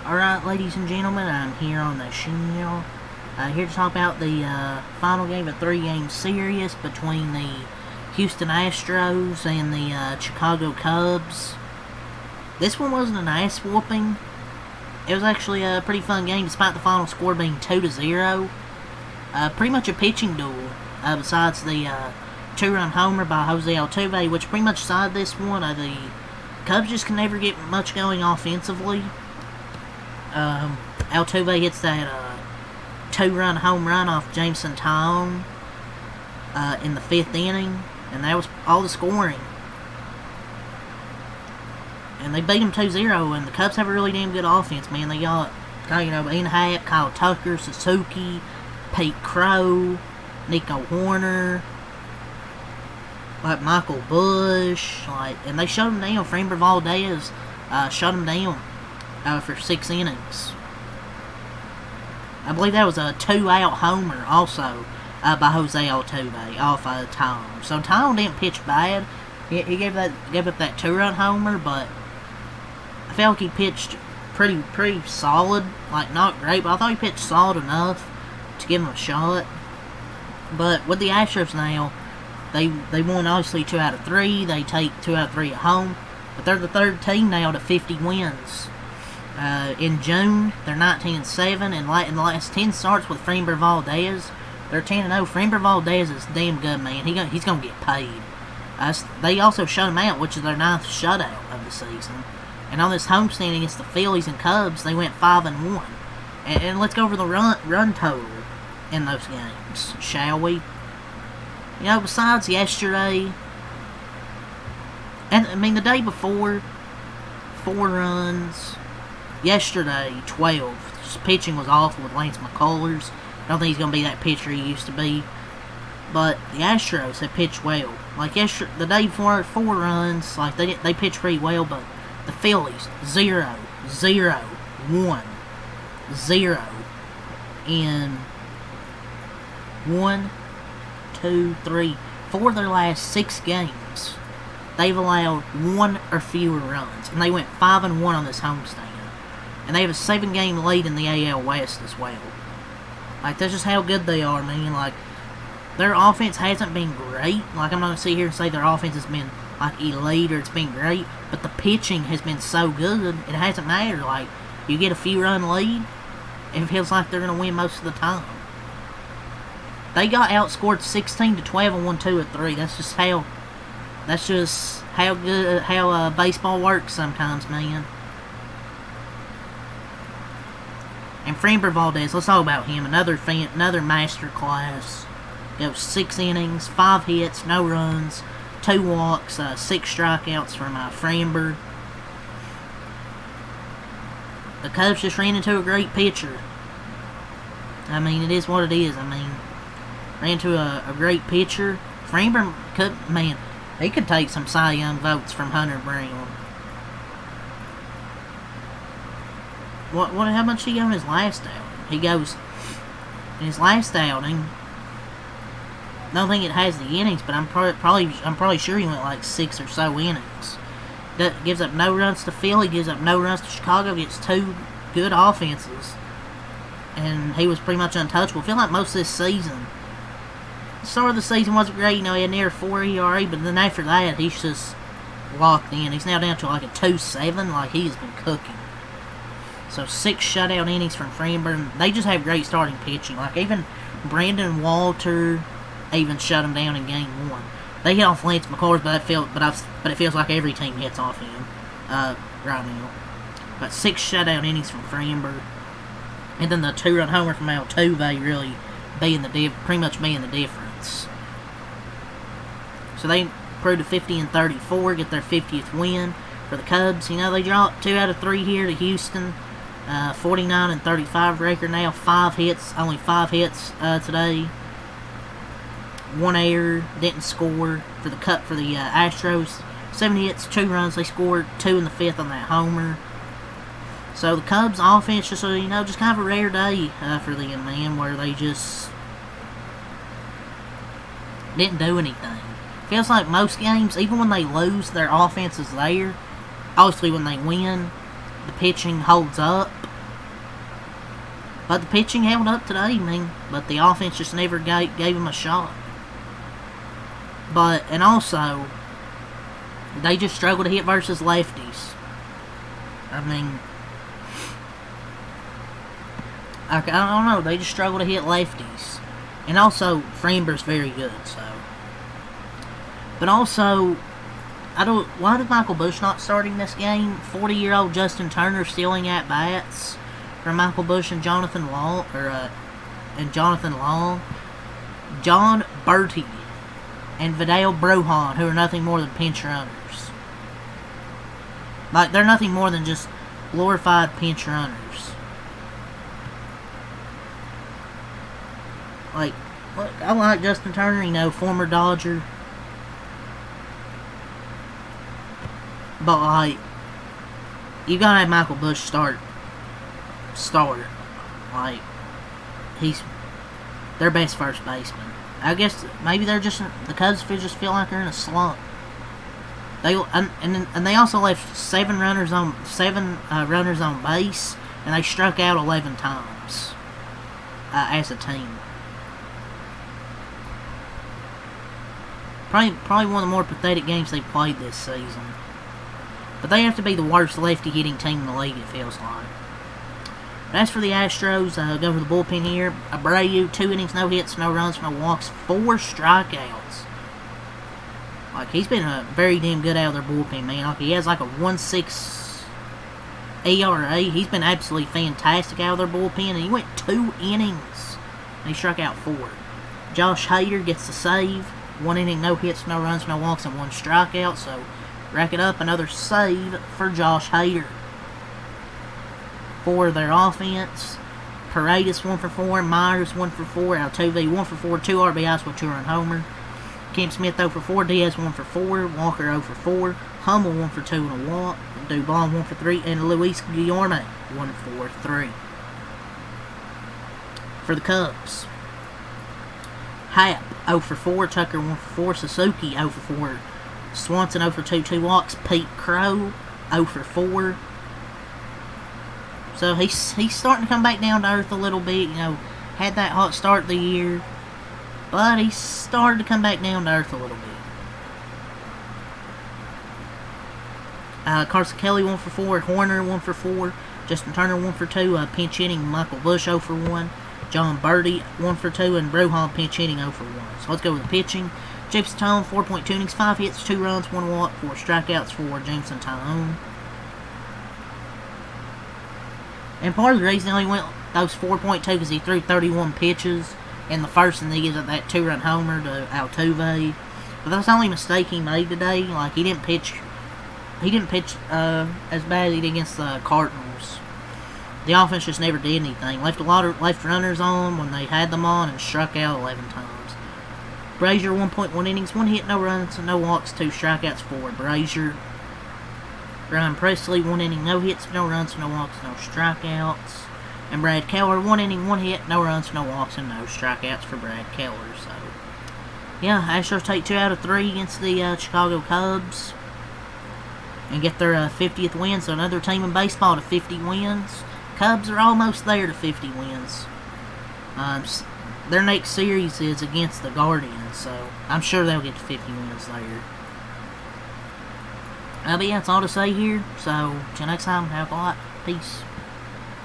Alright, ladies and gentlemen, I'm here on the channel, here to talk about the final game of a 3-game series between the Houston Astros and the Chicago Cubs. This one wasn't an ass whooping. It was actually a pretty fun game, despite the final score being 2-0. Pretty much a pitching duel, besides the 2-run homer by Jose Altuve, which pretty much decided this one. The Cubs just can never get much going offensively. Altuve hits that 2-run home run off Jameson Taillon in the 5th inning, and that was all the scoring. And they beat them 2-0, and the Cubs have a really damn good offense, man. They got, Ian Happ, Kyle Tucker, Suzuki, Pete Crow, Nico Warner, Michael Bush, and they shut them down. Framber Valdez shut them down for 6 innings. I believe that was a 2-out homer also by Jose Altuve off Taillon. So Taillon didn't pitch bad. He gave up that 2-run homer, but I felt like he pitched pretty solid. Not great, but I thought he pitched solid enough to give him a shot. But with the Astros now, they won obviously 2 out of 3. They take 2 out of 3 at home, but they're the 3rd team now to 50 wins. In June, they're 19-7, and in the last 10 starts with Framber Valdez, they're 10-0. Framber Valdez is damn good, man. He's gonna get paid. They also shut him out, which is their 9th shutout of the season. And on this homestand against the Phillies and Cubs, they went 5-1. And let's go over the run total in those games, shall we? Besides yesterday, and the day before, 4 runs. Yesterday, 12. Just pitching was awful with Lance McCullers. I don't think he's going to be that pitcher he used to be. But the Astros have pitched well. The day before, 4 runs. They pitched pretty well, but the Phillies, 0, 0, 1, 0. In 1, 2, 3, 4 of their last 6 games, they've allowed 1 or fewer runs. And they went 5-1 on this homestand. And they have a 7-game lead in the AL West as well. That's just how good they are, man. Their offense hasn't been great. I'm not going to sit here and say their offense has been, elite or it's been great. But the pitching has been so good, it hasn't mattered. You get a few run lead, it feels like they're going to win most of the time. They got outscored 16-12 and won 2 of 3. That's just how good, how baseball works sometimes, man. And Framber Valdez, let's talk about him. Another master class. Goes 6 innings, 5 hits, no runs, 2 walks, 6 strikeouts from Framber. The Cubs just ran into a great pitcher. It is what it is. Ran into a great pitcher. Framber he could take some Cy Young votes from Hunter Brown. How much did he go in his last outing? He goes, in his last outing, I don't think it has the innings, but I'm probably sure he went 6 or so innings. That gives up no runs to Philly, gives up no runs to Chicago, gets 2 good offenses. And he was pretty much untouchable. I feel like most of this season, the start of the season wasn't great. He had near 4 ERA, but then after that, he's just locked in. He's now down to a 2.7. He's been cooking. So 6 shutout innings from Framber. They just have great starting pitching. Even Brandon Walter even shut him down in game 1. They hit off Lance McCullers, but it feels like every team hits off him right now. But 6 shutout innings from Framber, and then the 2-run homer from Altuve really pretty much being the difference. So they improved to 50-34, get their 50th win for the Cubs. They dropped 2 out of 3 here to Houston. 49-35 record now. only 5 hits today. 1 error, didn't score for the Astros. 7 hits, 2 runs. They scored 2 in the 5th on that homer. So the Cubs offense just kind of a rare day for them, man, where they just didn't do anything. Feels like most games, even when they lose, their offense is there. Obviously, when they win, the pitching holds up. But the pitching held up today, I mean, but the offense just never gave him a shot. And also, they just struggle to hit versus lefties. I mean, I don't know, they just struggle to hit lefties. And also, Framber's very good, so. But also, why did Michael Busch not starting this game? 40-year-old Justin Turner stealing at bats from Michael Busch and Jonathan Long, John Bertie and Vidal Brujan, who are nothing more than pinch runners. Like, they're nothing more than just glorified pinch runners. Like, look, I like Justin Turner, you know, former Dodger. But, like, you gotta have Michael Busch start. Like, he's their best first baseman. I guess maybe the Cubs just feel like they're in a slump. And they also left 7 runners on base, and they struck out 11 times as a team. Probably one of the more pathetic games they played this season. But they have to be the worst lefty hitting team in the league, it feels like. But as for the Astros, go to the bullpen here. Abreu, 2 innings, no hits, no runs, no walks, 4 strikeouts. Like, he's been very damn good out of their bullpen, man. Like, he has like a 1.6 ERA. He's been absolutely fantastic out of their bullpen, and he went 2 innings, and he struck out 4. Josh Hader gets the save. 1 inning, no hits, no runs, no walks, and 1 strikeout, so rack it up, another save for Josh Hader. For their offense, Paredes 1 for 4, Myers 1 for 4, Altuve 1 for 4, 2 RBIs with 2-run homer. Kemp Smith 0 for 4, Diaz 1 for 4, Walker 0 for 4, Hummel 1 for 2 and a walk, Dubon 1 for 3, and Luis Guillorme 1 for 3. For the Cubs, Happ 0 for 4, Tucker 1 for 4, Suzuki 0 for 4, Swanson 0 for 2, 2 walks, Pete Crow 0 for 4. So he's starting to come back down to earth a little bit. You know, had that hot start of the year, but he started to come back down to earth a little bit. Carson Kelly 1 for 4, Horner 1 for 4, Justin Turner 1 for 2, pinch hitting Michael Busch 0 for 1, John Bertie 1 for 2, and Brujan pinch hitting 0 for 1. So let's go with the pitching. Jameson Tyone, 4.2 innings, 5 hits, 2 runs, 1 walk, 4 strikeouts for Jameson Tyone. And part of the reason he only went those 4.2 because he threw 31 pitches in the first, and he gets that 2-run homer to Altuve. But that's the only mistake he made today. Like, he didn't pitch as bad as he did against the Cardinals. The offense just never did anything. Left a lot of left runners on when they had them on, and struck out 11 times. Brazier 1.1 innings, 1 hit, no runs, no walks, 2 strikeouts for Brazier. Ryan Presley 1 inning, no hits, no runs, no walks, no strikeouts. And Brad Keller 1 inning, 1 hit, no runs, no walks, and no strikeouts for Brad Keller. So, yeah, Astros take 2 out of 3 against the Chicago Cubs and get their 50th win. So another team in baseball to 50 wins. Cubs are almost there to 50 wins. Their next series is against the Guardians, so I'm sure they'll get to 50 wins there. But yeah, that's all to say here. So, till next time, have a lot. Peace.